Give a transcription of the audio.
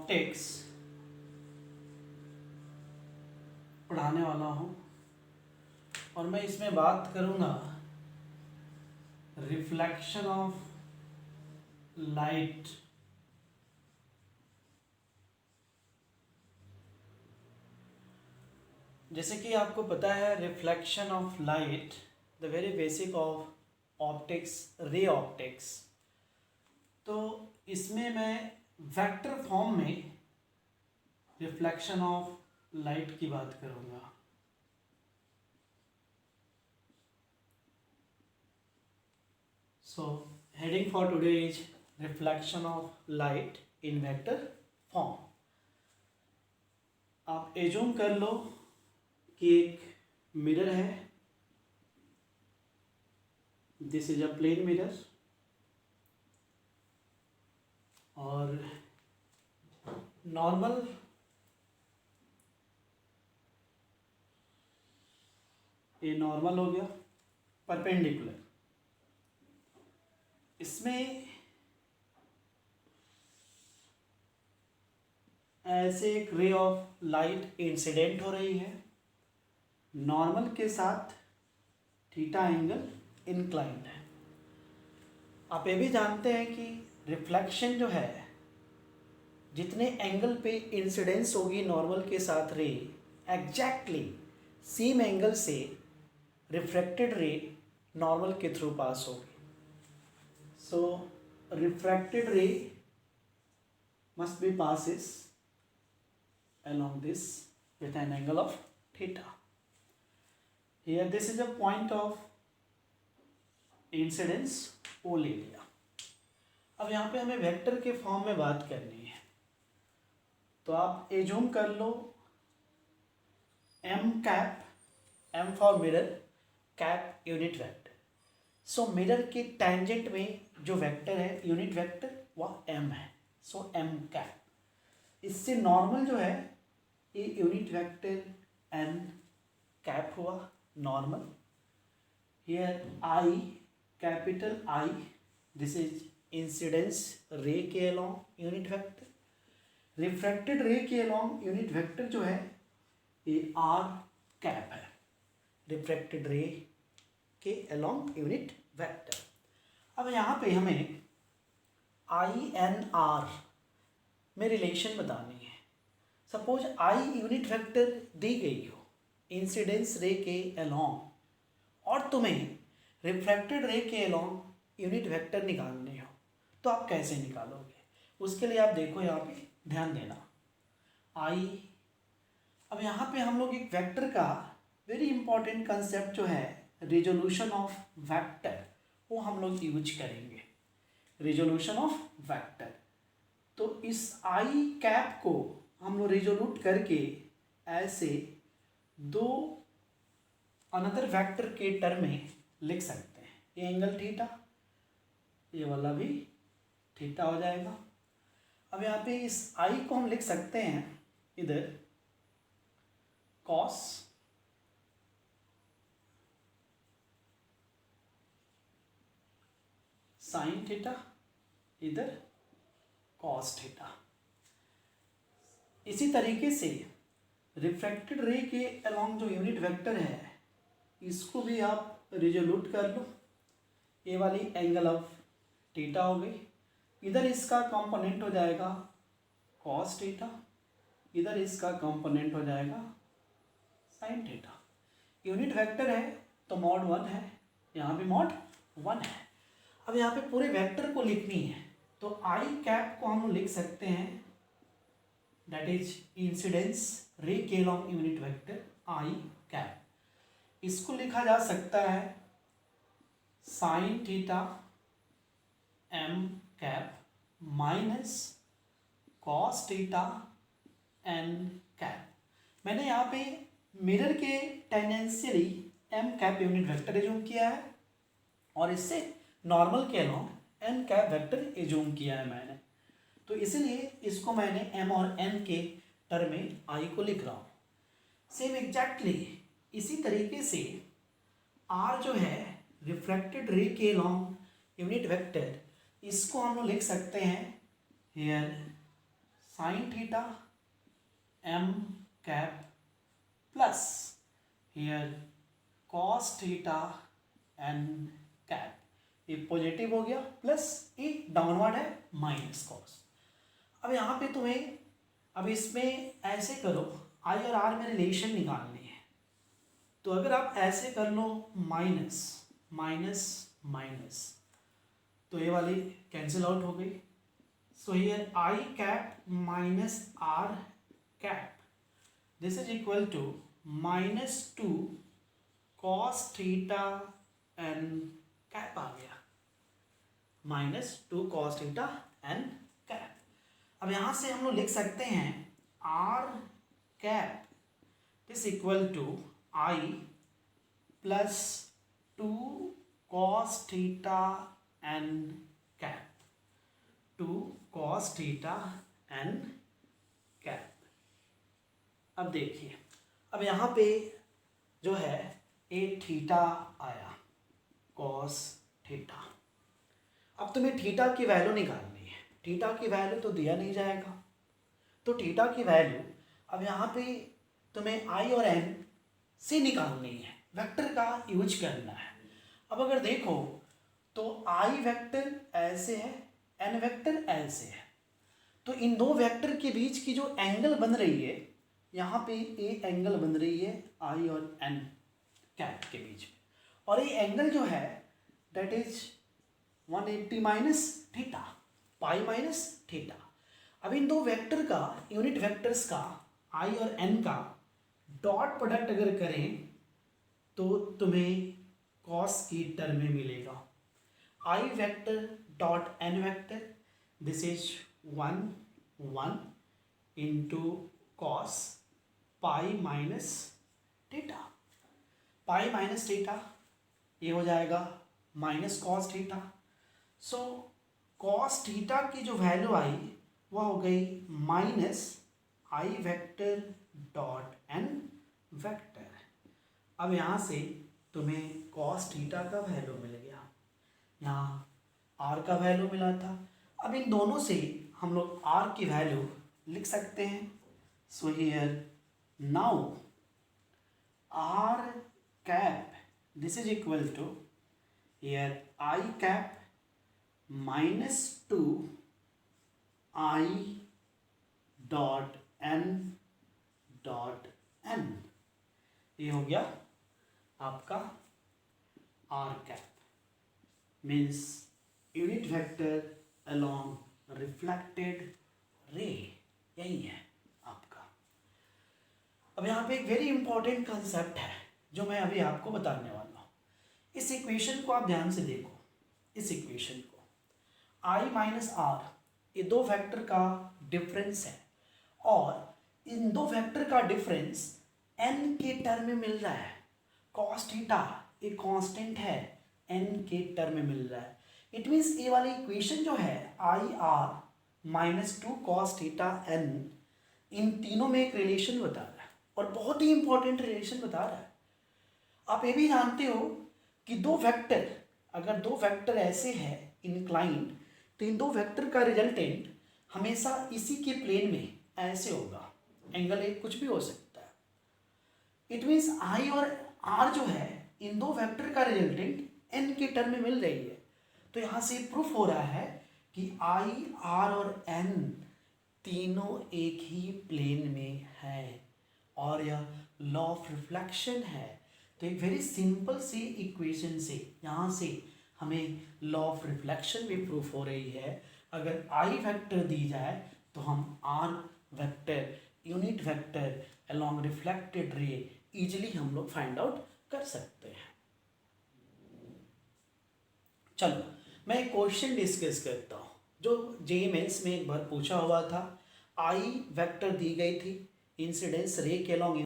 Optics पढ़ाने वाला हूँ और मैं इसमें बात करूँगा रिफ्लेक्शन ऑफ लाइट। जैसे कि आपको पता है reflection of light the very basic of optics, ray optics. तो इसमें मैं वेक्टर फॉर्म में रिफ्लेक्शन ऑफ लाइट की बात करूँगा। So heading for today is reflection of light in vector form। आप एज्यूम कर लो कि एक मिरर है, this is a plane mirror, और नॉर्मल ये नॉर्मल हो गया, परपेंडिकुलर। इसमें ऐसे एक रे ऑफ लाइट इंसिडेंट हो रही है, नॉर्मल के साथ थीटा एंगल इंक्लाइंड है। आप ये भी जानते हैं कि रिफ्लेक्शन जो है, जितने एंगल पे इंसिडेंस होगी नॉर्मल के साथ रे, एग्जैक्टली सेम एंगल से रिफ्रैक्टेड रे नॉर्मल के थ्रू पास होगी। So refracted ray must be passes along this with an angle of theta. Here this is a point of incidence O ले लिया। अब यहाँ पे हमें वेक्टर के फॉर्म में बात करनी है, तो आप एज्यूम कर लो m cap, m for mirror, cap unit vector. So mirror के टेंजेंट में जो वेक्टर है यूनिट वेक्टर वह m है, सो m कैप। इससे नॉर्मल जो है ये यूनिट वेक्टर n कैप हुआ normal. Here I, capital I, this is incidence रे के अलोंग यूनिट वेक्टर। रिफ्रैक्टेड रे के अलोंग यूनिट वेक्टर जो है ये r कैप है, रिफ्रैक्टेड रे के अलोंग यूनिट वेक्टर। अब यहाँ पे हमें INR में रिलेशन बतानी है। सपोज I यूनिट वेक्टर दी गई हो इंसिडेंस रे के अलोंग, और तुम्हें रिफ्रैक्टेड रे के अलोंग यूनिट वेक्टर निकालने हो, तो आप कैसे निकालोगे? उसके लिए आप देखो यहाँ पे ध्यान देना I। अब यहाँ पे हम लोग एक वेक्टर का वेरी इंपॉर्टेंट कंसेप्ट जो है रिजोल्यूशन ऑफ वेक्टर, वो हम लोग यूज करेंगे, रिजोल्यूशन ऑफ वेक्टर। तो इस I कैप को हम लोग रिजोल्यूट करके ऐसे दो अनदर वेक्टर के टर्म में लिख सकते हैं। ये एंगल थीटा, ये वाला भी थीटा हो जाएगा। अब यहाँ पे इस I को हम लिख सकते हैं इधर कॉस साइन थीटा, इधर कॉस थीटा। इसी तरीके से रिफ्रैक्टेड रे के अलोंग जो यूनिट वेक्टर है इसको भी आप रिजोल्यूट कर लो। ये वाली एंगल ऑफ थीटा हो गई, इधर इसका कंपोनेंट हो जाएगा कॉस थीटा, इधर इसका कंपोनेंट हो जाएगा साइन थीटा। यूनिट वेक्टर है तो मॉड 1 है, यहाँ भी मॉड 1 है। अब यहाँ पे पूरे वेक्टर को लिखनी है, तो I कैप को हम लिख सकते हैं दैट इज इंसिडेंस रे के along unit vector I cap. इसको लिखा जा सकता है sine theta m cap minus cos theta n cap. मैंने यहाँ पे मिरर के tangentially m cap unit vector assume किया है और इससे नॉर्मल के along n cap vector assume किया है मैंने, तो इसलिए इसको मैंने m और n के टर्म में I को लिख रहा हूँ। सेम एग्जैक्टली इसी तरीके से R जो है रिफ्रैक्टेड रे के अलोंग यूनिट वेक्टर, इसको हम लोग लिख सकते हैं here sine theta m cap plus here cos theta n cap, ये पॉजिटिव हो गया प्लस ये डाउनवर्ड है माइनस कॉस। अब यहाँ पे तुम्हें अब इसमें ऐसे करो, आई और आर में रिलेशन निकालनी है, तो अगर आप ऐसे कर लो माइनस माइनस माइनस, तो ये वाली कैंसिल आउट हो गई। So here I cap minus R cap, this is equal to -2 cos theta N cap आ गया, -2 कॉस थीटा एन कैप। अब यहाँ से हम लोग लिख सकते हैं R cap is equal to I plus 2 cos theta N cap, 2 cos theta N cap. अब देखिए, अब यहाँ पे जो है ए थीटा आया कॉस थीटा। अब तुम्हें थीटा की वैल्यू निकालनी है, थीटा की वैल्यू तो दिया नहीं जाएगा, तो थीटा की वैल्यू अब यहाँ पे तुम्हें आई और एन से निकालनी है, वेक्टर का यूज करना है। अब अगर देखो तो आई वेक्टर ऐसे है, एन वेक्टर ऐसे है, तो इन दो वेक्टर के बीच की जो एंगल बन रही है, यहाँ पे ए एंगल बन रही है आई और एन कैप के बीच में, और ये एंगल जो है that is 180 minus theta, pi minus theta. अब इन दो वेक्टर का, यूनिट वेक्टर्स का आई और एन का डॉट प्रोडक्ट अगर करें तो तुम्हें कॉस की टर्म में मिलेगा, I vector dot N vector, this is 1 into cos pi minus theta, pi minus theta ये हो जाएगा minus cos theta. So cos theta की जो वैल्यू आई वह हो गई minus I vector dot N vector. अब यहाँ से तुम्हें कॉस थीटा का वैल्यू मिल गया, यहाँ आर का वैल्यू मिला था। अब इन दोनों से हम लोग आर की वैल्यू लिख सकते हैं। So here now R cap this is equal to here I cap -2 I dot N, ये हो गया आपका R cap, means unit vector along reflected ray, यही है आपका। अब यहाँ पे एक वेरी इंपॉर्टेंट कंसेप्ट है जो मैं अभी आपको बताने वाला हूँ। इस इक्वेशन को आप ध्यान से देखो, इस इक्वेशन को आई माइनस आर ये दो वेक्टर का डिफरेंस है, और इन दो वेक्टर का डिफरेंस एन के टर्म में मिल रहा है। कॉस थीटा एक कांस्टेंट है, एन के टर्म में मिल रहा है। इट मीन्स ये वाली इक्वेशन जो है I R -2 cos theta N, इन तीनों में एक रिलेशन बता रहा है, और बहुत ही इंपॉर्टेंट रिलेशन बता रहा है। आप ये भी जानते हो कि दो वेक्टर, अगर दो वेक्टर ऐसे हैं इंक्लाइंड, तो इन दो वेक्टर का रिजल्टेंट हमेशा इसी के प्लेन में ऐसे होगा, एंगल एक कुछ भी हो सकता है। इट मीन्स आई और आर जो है इन दो वेक्टर का रिजल्टेंट एन के टर्म में मिल रही है। तो यहाँ से प्रूफ हो रहा है कि आई आर और एन तीनों एक ही प्लेन में है, और यह लॉ ऑफ रिफ्लेक्शन है। तो एक वेरी सिंपल सी इक्वेशन से यहाँ से हमें लॉ ऑफ रिफ्लेक्शन भी प्रूफ हो रही है। अगर आई वेक्टर दी जाए तो हम R vector, unit vector along reflected ray easily हम लोग फाइंड आउट कर सकते हैं। चलो मैं एक क्वेश्चन डिस्कस करता हूँ जो जेईई मेंस में एक बार पूछा हुआ था। आई वेक्टर दी गई थी, इंसिडेंस रे के अलोंग